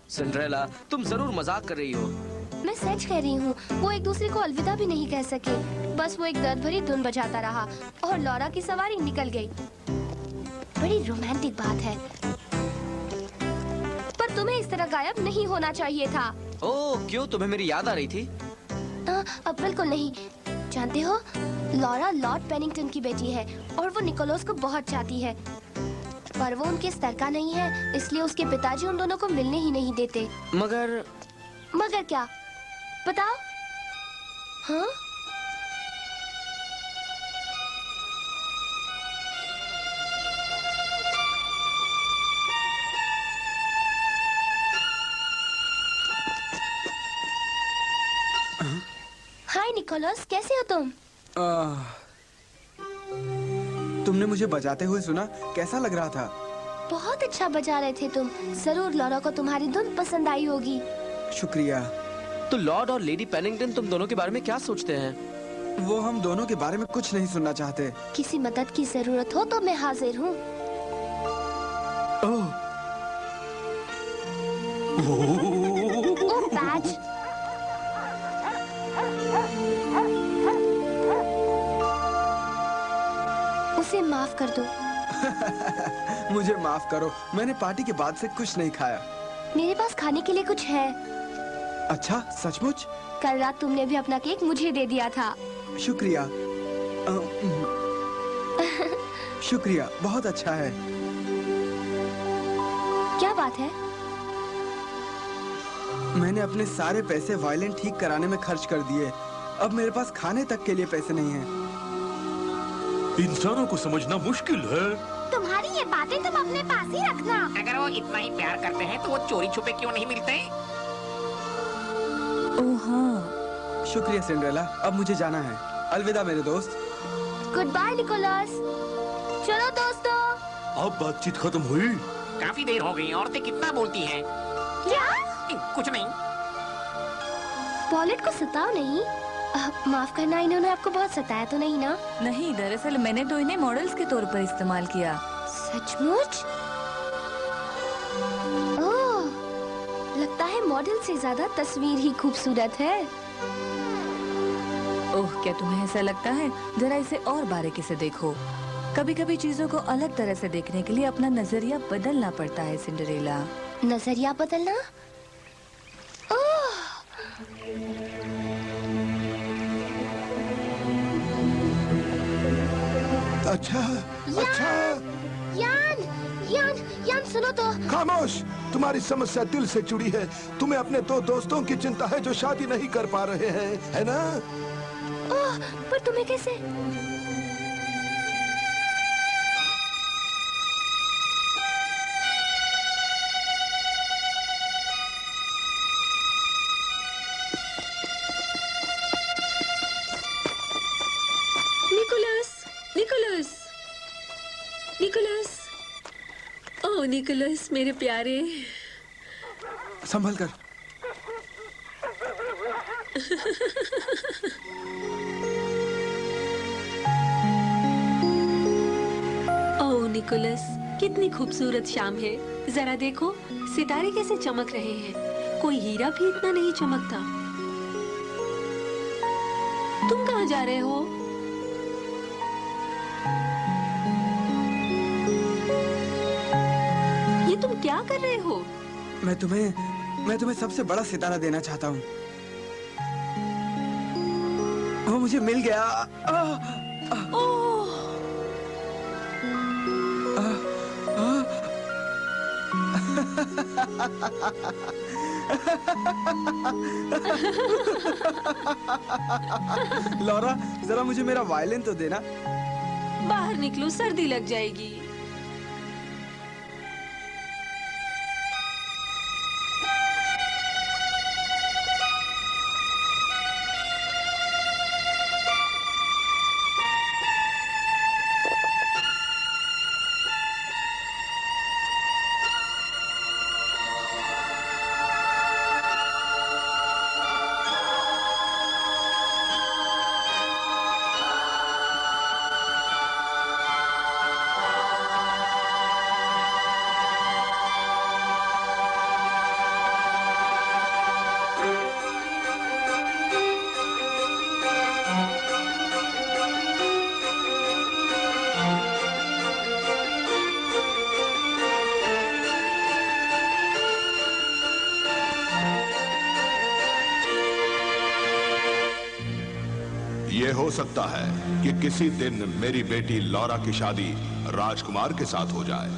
Cinderella, तुम जरूर मजाक कर रही हो। मैं सच कह रही हूँ, वो एक दूसरे को अलविदा भी नहीं कह सके। बस वो एक दर्द भरी धुन बजाता रहा और लॉरा की सवारी निकल गई। बड़ी रोमांटिक बात है, पर तुम्हें इस तरह गायब नहीं होना चाहिए था। ओह, क्यों? तुम्हें मेरी याद आ रही थी? अब बिल्कुल नहीं। जानते हो, लॉरा लॉर्ड पेनिंगटन की बेटी है और वो निकोलस को बहुत चाहती है, पर वो उनके स्तर का नहीं है, इसलिए उसके पिताजी उन दोनों को मिलने ही नहीं देते। मगर क्या? बताओ। हाँ? हाय निकोलस, कैसे हो तुम? तुमने मुझे बजाते हुए सुना? कैसा लग रहा था? बहुत अच्छा बजा रहे थे तुम। जरूर लॉरा को तुम्हारी धुन पसंद आई होगी। शुक्रिया। तो लॉर्ड और लेडी पेनिंगटन तुम दोनों के बारे में क्या सोचते हैं? वो हम दोनों के बारे में कुछ नहीं सुनना चाहते। किसी मदद की जरूरत हो तो मैं हाजिर हूँ। ओह, पैच। उसे माफ कर दो। मुझे माफ करो, मैंने पार्टी के बाद से कुछ नहीं खाया। मेरे पास खाने के लिए कुछ है। अच्छा, सचमुच? कल रात तुमने भी अपना केक मुझे दे दिया था। शुक्रिया। शुक्रिया, बहुत अच्छा है। क्या बात है? मैंने अपने सारे पैसे वायलिन ठीक कराने में खर्च कर दिए। अब मेरे पास खाने तक के लिए पैसे नहीं हैं। इंसानों को समझना मुश्किल है। तुम्हारी ये बातें तुम अपने पास ही रखना। अगर वो इतना ही प्यार करते हैं तो वो चोरी छुपे क्यों नहीं मिलते? ओह हाँ। शुक्रिया सिंड्रेला, अब मुझे जाना है। अलविदा मेरे दोस्त। Good bye Nicholas. चलो दोस्तों। अब बातचीत खत्म हुई? काफी देर हो गई। औरतें कितना बोलती हैं। क्या? कुछ नहीं। पॉलेट को सताओ नहीं। माफ करना, इन्होंने आपको बहुत सताया तो नहीं ना? नहीं, दरअसल मैंने तो इन्हें मॉडल्स के तौर पर इस्तेमाल किया। सचमुच? ओह, लगता है मॉडल से ज्यादा तस्वीर ही खूबसूरत है। ओह, क्या तुम्हें ऐसा लगता है? जरा इसे और बारीकी से देखो। कभी कभी चीजों को अलग तरह से देखने के लिए अपना नजरिया बदलना पड़ता है सिंड्रेला। नजरिया बदलना? ओह, अच्छा। अच्छा। यान सुनो तो। खामोश, तुम्हारी समस्या दिल से जुड़ी है। तुम्हें अपने दो दोस्तों की चिंता है जो शादी नहीं कर पा रहे हैं, है ना? ओह, पर तुम्हें कैसे? निकोलस मेरे प्यारे। संभल कर। ओह निकोलस, कितनी खूबसूरत शाम है। जरा देखो, सितारे कैसे चमक रहे हैं। कोई हीरा भी इतना नहीं चमकता। तुम कहाँ जा रहे हो? तुम क्या कर रहे हो? मैं तुम्हें सबसे बड़ा सितारा देना चाहता हूँ। वो मुझे मिल गया। ओह! लॉरा, जरा मुझे मेरा वायलिन तो देना। बाहर निकलो, सर्दी लग जाएगी। ये हो सकता है कि किसी दिन मेरी बेटी लौरा की शादी राजकुमार के साथ हो जाए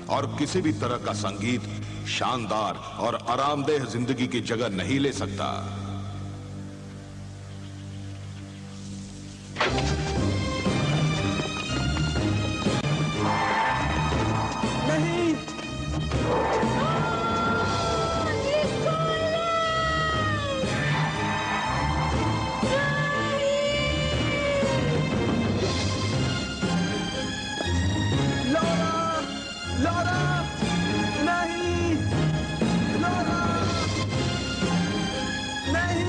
और किसी भी तरह का संगीत शानदार और आरामदेह जिंदगी की जगह नहीं ले सकता। नहीं, लौरा, लौरा, नहीं, लौरा, नहीं।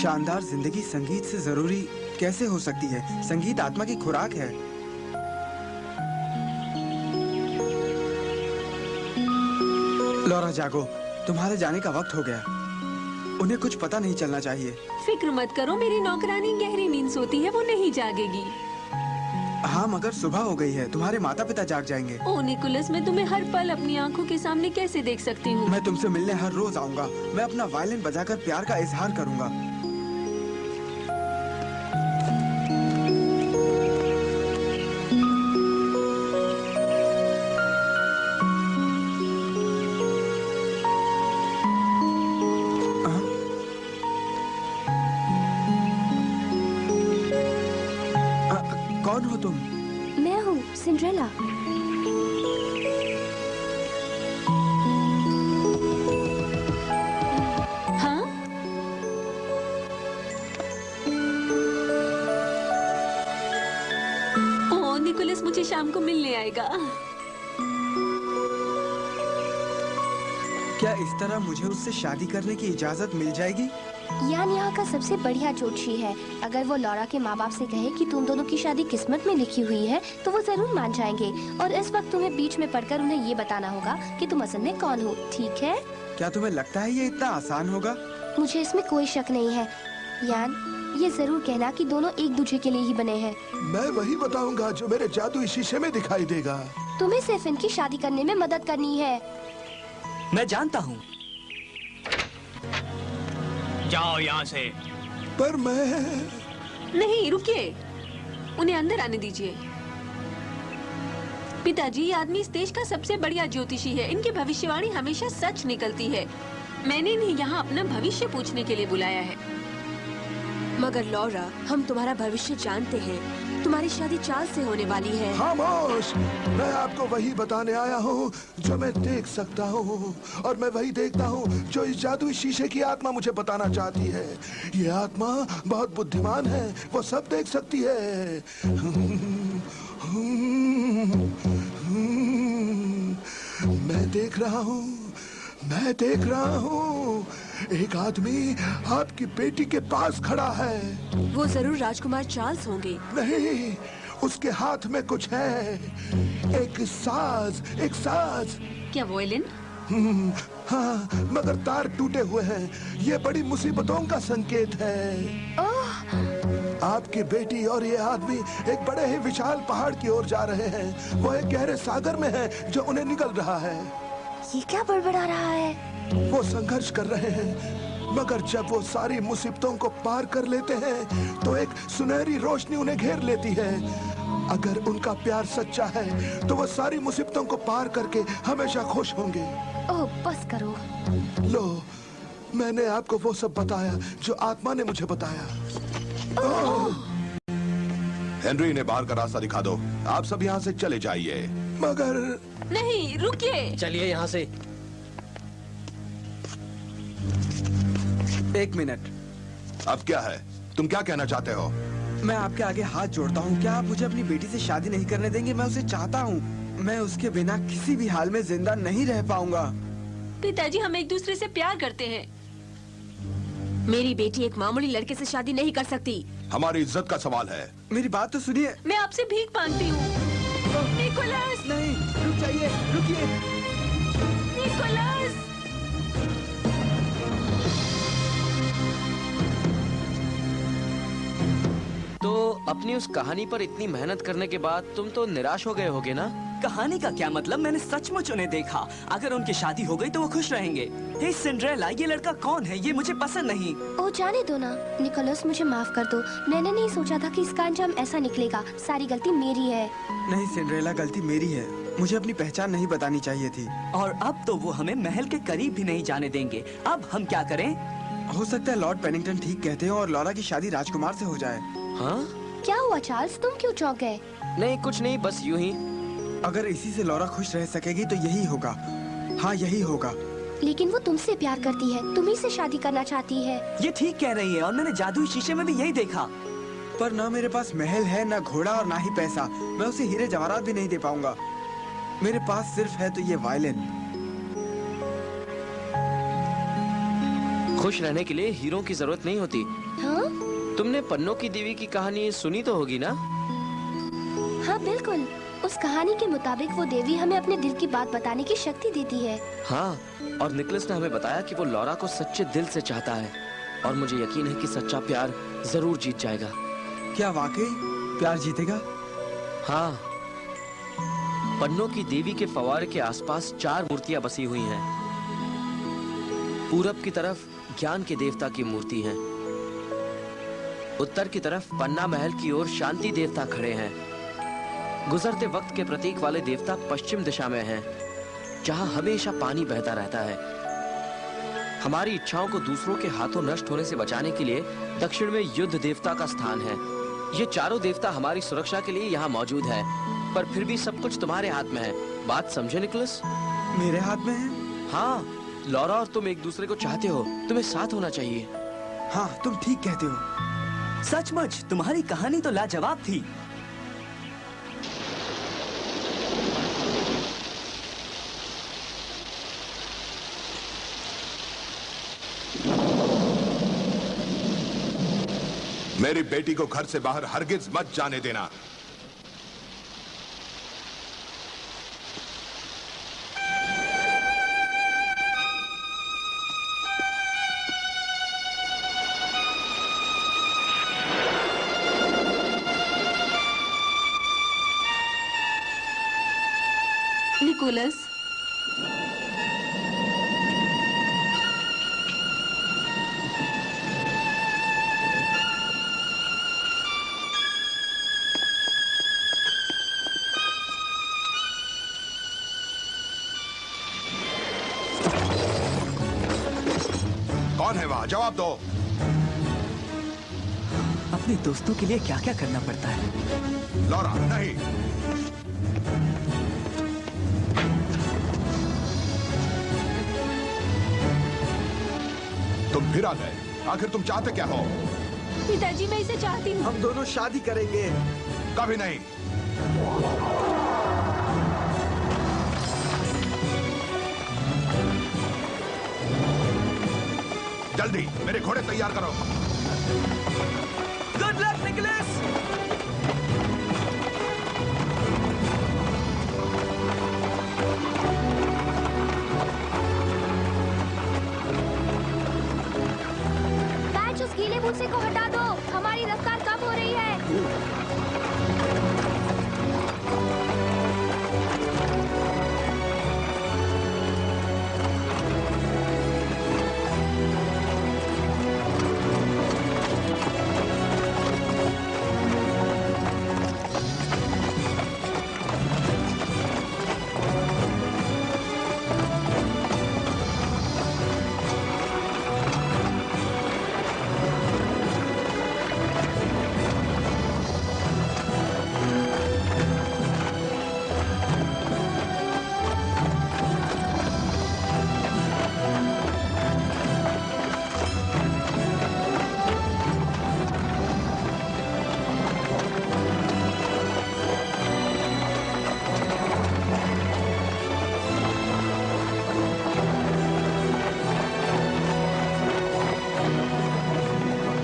शानदार जिंदगी संगीत से जरूरी कैसे हो सकती है? संगीत आत्मा की खुराक है। लौरा जागो, तुम्हारे जाने का वक्त हो गया। उन्हें कुछ पता नहीं चलना चाहिए। फिक्र मत करो, मेरी नौकरानी गहरी नींद सोती है, वो नहीं जागेगी। हाँ, मगर सुबह हो गई है, तुम्हारे माता पिता जाग जाएंगे। ओ निकोलस, मैं तुम्हें हर पल अपनी आंखों के सामने कैसे देख सकती हूँ? मैं तुमसे मिलने हर रोज आऊंगा। मैं अपना वायलिन बजाकर प्यार का इजहार करूंगा। कौन हो तुम? मैं हूँ सिंड्रेला। हाँ? ओ निकोलस मुझे शाम को मिलने आएगा। क्या इस तरह मुझे उससे शादी करने की इजाजत मिल जाएगी? यान यहाँ का सबसे बढ़िया जोशी है। अगर वो लौरा के माँ बाप से कहे कि तुम दोनों की शादी किस्मत में लिखी हुई है तो वो जरूर मान जाएंगे। और इस वक्त तुम्हें बीच में पढ़कर उन्हें ये बताना होगा कि तुम असल में कौन हो, ठीक है? क्या तुम्हें लगता है ये इतना आसान होगा? मुझे इसमें कोई शक नहीं है। यान, ये जरूर कहना कि दोनों एक दूसरे के लिए ही बने हैं। मैं वही बताऊंगा जो मेरे जादुई शीशे में दिखाई देगा। तुम्हें सिर्फ इनकी शादी करने में मदद करनी है। मैं जानता हूँ। जाओ यहाँ से। पर मैं नहीं, रुकिए, उन्हें अंदर आने दीजिए। पिताजी, ये आदमी इस देश का सबसे बढ़िया ज्योतिषी है। इनकी भविष्यवाणी हमेशा सच निकलती है। मैंने इन्हें यहाँ अपना भविष्य पूछने के लिए बुलाया है। मगर लौरा, हम तुम्हारा भविष्य जानते हैं। तुम्हारी शादी चार्ल्स से होने वाली है। खामोश! मैं आपको वही बताने आया हूँ जो मैं देख सकता हूँ, और मैं वही देखता हूँ जो इस जादुई शीशे की आत्मा मुझे बताना चाहती है। ये आत्मा बहुत बुद्धिमान है, वो सब देख सकती है। मैं देख रहा हूँ, मैं देख रहा हूँ। एक आदमी आपकी बेटी के पास खड़ा है। वो जरूर राजकुमार चार्ल्स होंगे। नहीं, उसके हाथ में कुछ है। एक साज, एक साज। क्या वॉयलिन? हाँ, मगर तार टूटे हुए हैं। ये बड़ी मुसीबतों का संकेत है। आपकी बेटी और ये आदमी एक बड़े ही विशाल पहाड़ की ओर जा रहे हैं। वो एक गहरे सागर में है जो उन्हें निकल रहा है। ये क्या बड़बड़ा रहा है? वो संघर्ष कर रहे हैं, मगर जब वो सारी मुसीबतों को पार कर लेते हैं तो एक सुनहरी रोशनी उन्हें घेर लेती है। अगर उनका प्यार सच्चा है तो वो सारी मुसीबतों को पार करके हमेशा खुश होंगे। ओह, बस करो। लो, मैंने आपको वो सब बताया जो आत्मा ने मुझे बताया। हेनरी, ने बाहर का रास्ता दिखा दो। आप सब यहाँ से चले जाइए। मगर नहीं, रुकिए। चलिए यहाँ से। एक मिनट। अब क्या है? तुम क्या कहना चाहते हो? मैं आपके आगे हाथ जोड़ता हूँ। क्या आप मुझे अपनी बेटी से शादी नहीं करने देंगे? मैं उसे चाहता हूँ। मैं उसके बिना किसी भी हाल में जिंदा नहीं रह पाऊंगा। पिताजी, हम एक दूसरे से प्यार करते हैं। मेरी बेटी एक मामूली लड़के से शादी नहीं कर सकती। हमारी इज्जत का सवाल है। मेरी बात तो सुनिए। मैं आपसे भीख मांगती हूँ। निकोलस! नहीं, रुक जाइए, रुकिए। निकोलस! तो अपनी उस कहानी पर इतनी मेहनत करने के बाद तुम तो निराश हो गए होगे ना? कहानी का क्या मतलब? मैंने सचमुच उन्हें देखा। अगर उनकी शादी हो गई तो वो खुश रहेंगे। हे सिंड्रेला, ये लड़का कौन है? ये मुझे पसंद नहीं। ओ जाने दो ना निकोलस, मुझे माफ कर दो। मैंने नहीं सोचा था कि इसका अंजाम ऐसा निकलेगा। सारी गलती मेरी है। नहीं सिंड्रेला, गलती मेरी है। मुझे अपनी पहचान नहीं बतानी चाहिए थी। और अब तो वो हमें महल के करीब भी नहीं जाने देंगे। अब हम क्या करें? हो सकता है लॉर्ड पेनिंगटन ठीक कहते हैं और लॉरा की शादी राजकुमार से हो जाए। हाँ? क्या हुआ चार्ल्स, तुम क्यों चौंक गए? नहीं कुछ नहीं, बस यूं ही। अगर इसी से लॉरा खुश रह सकेगी तो यही होगा। हाँ यही होगा। लेकिन वो तुमसे प्यार करती है, तुम्ही से शादी करना चाहती है। ये ठीक कह रही है और मैंने जादुई शीशे में भी यही देखा। पर ना मेरे पास महल है, ना घोड़ा और ना ही पैसा। मैं उसे हीरे जवाहरात भी नहीं दे पाऊंगा। मेरे पास सिर्फ है तो ये वायलिन। खुश रहने के लिए हीरो की जरूरत नहीं होती। हाँ? तुमने पन्नों की देवी की कहानी सुनी तो होगी ना? हाँ बिल्कुल। उस कहानी के मुताबिक वो देवी हमें अपने दिल की बात बताने की शक्ति देती है। हाँ, और निकोलस ने हमें बताया कि वो लॉरा को सच्चे दिल से चाहता है और मुझे यकीन है कि सच्चा प्यार जरूर जीत जाएगा। क्या वाकई प्यार जीतेगा? हाँ, पन्नों की देवी के फव्वारे के आसपास 4 मूर्तियां बसी हुई हैं। पूरब की तरफ ज्ञान के देवता की मूर्ति है। उत्तर की तरफ पन्ना महल की ओर शांति देवता खड़े हैं। गुजरते वक्त के प्रतीक वाले देवता पश्चिम दिशा में हैं, जहां हमेशा पानी बहता रहता है। हमारी इच्छाओं को दूसरों के हाथों नष्ट होने से बचाने के लिए दक्षिण में युद्ध देवता का स्थान है। ये चारों देवता हमारी सुरक्षा के लिए यहाँ मौजूद है, पर फिर भी सब कुछ तुम्हारे हाथ में है। बात समझे निकोलस? मेरे हाथ में है? हाँ, लॉरा और तुम एक दूसरे को चाहते हो, तुम्हें साथ होना चाहिए। हाँ तुम ठीक कहते हो। सचमुच तुम्हारी कहानी तो लाजवाब थी। मेरी बेटी को घर से बाहर हरगिज मत जाने देना। निकोलस, कौन है वहां? जवाब दो। अपने दोस्तों के लिए क्या क्या करना पड़ता है। लॉरा नहीं। तुम फिर आ गए। आखिर तुम चाहते क्या हो? पिताजी मैं इसे चाहती हूँ। हम दोनों शादी करेंगे। कभी नहीं। जल्दी मेरे घोड़े तैयार करो। Good luck Nicholas. बैच, उस गीले भूसे को हटा दो, हमारी रफ्तार कम हो रही है।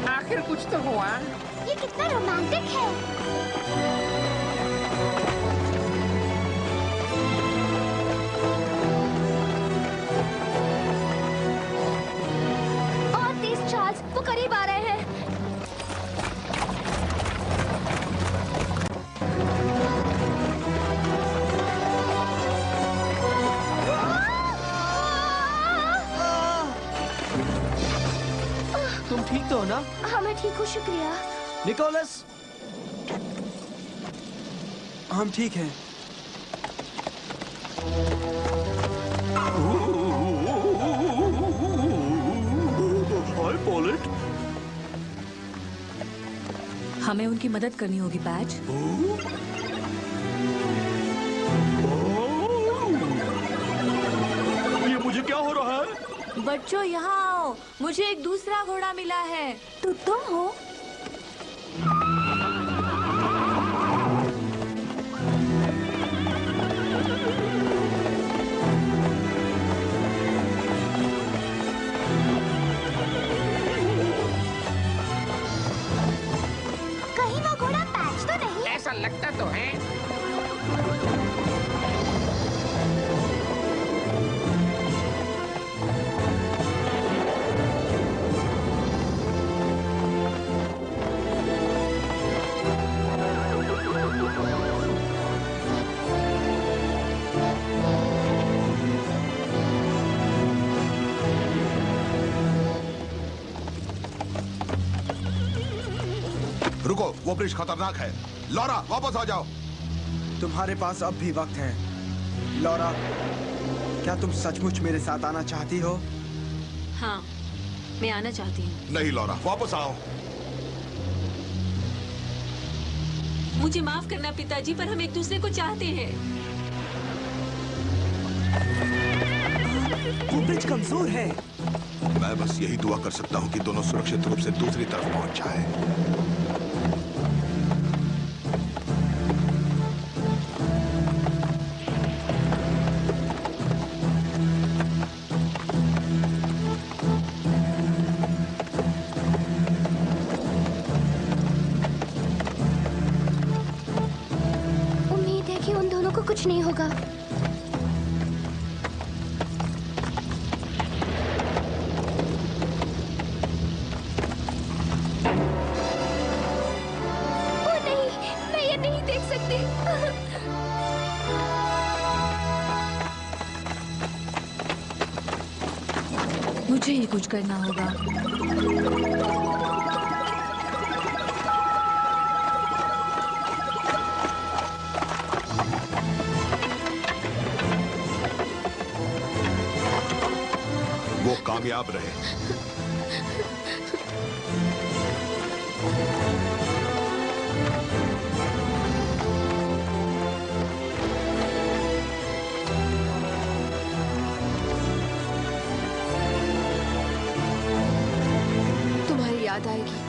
आखिर कुछ तो हुआ। ये कितना रोमांटिक है। और तेज चार्ल्स, वो करीब आ रहे हैं। तुम ठीक तो हो ना? हाँ मैं ठीक हूँ, शुक्रिया। निकोलस, हम ठीक हैं। हाय पॉलेट। हमें उनकी मदद करनी होगी पैच। ये मुझे क्या हो रहा है? बच्चों यहाँ आओ, मुझे एक दूसरा घोड़ा मिला है। तो तुम हो? कहीं वो घोड़ा पैच तो नहीं? ऐसा लगता तो है। रुको, वो ब्रिज खतरनाक है। लॉरा, वापस आ जाओ। तुम्हारे पास अब भी वक्त है। लॉरा, क्या तुम सचमुच मेरे साथ आना चाहती हो? हाँ, मैं आना चाहती हूँ। नहीं लॉरा, वापस आओ। मुझे माफ करना पिताजी, पर हम एक दूसरे को चाहते हैं। वो ब्रिज कमजोर है। मैं बस यही दुआ कर सकता हूँ कि दोनों सुरक्षित रूप से दूसरी तरफ पहुंच जाए। उम्मीद है कि उन दोनों को कुछ नहीं होगा। ओ नहीं, मैं ये नहीं देख सकती। मुझे ही कुछ करना होगा। वो कामयाब रहे। तुम्हारी याद आएगी।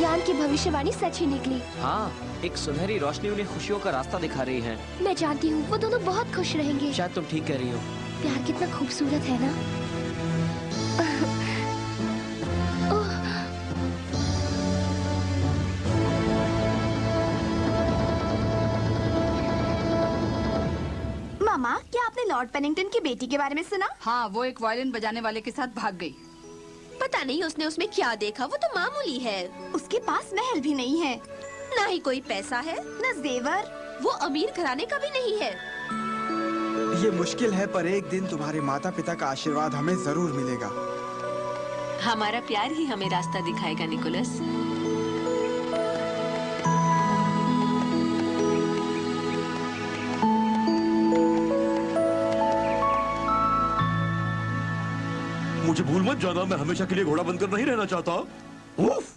यान की भविष्यवाणी सच ही निकली। हाँ, एक सुनहरी रोशनी उन्हें खुशियों का रास्ता दिखा रही है। मैं जानती हूँ वो दोनों बहुत खुश रहेंगे। शायद तुम ठीक कह रही हो। प्यार कितना खूबसूरत है ना। ओह, मामा, क्या आपने लॉर्ड पेनिंगटन की बेटी के बारे में सुना? हाँ, वो एक वायलिन बजाने वाले के साथ भाग गई। पता नहीं उसने उसमें क्या देखा, वो तो मामूली है। उसके पास महल भी नहीं है, ना ही कोई पैसा है, न जेवर। वो अमीर घराने का भी नहीं है। ये मुश्किल है, पर एक दिन तुम्हारे माता पिता का आशीर्वाद हमें जरूर मिलेगा। हमारा प्यार ही हमें रास्ता दिखाएगा निकोलस। मुझे भूल मत जाना, मैं हमेशा के लिए घोड़ा बनकर नहीं रहना चाहता। उफ!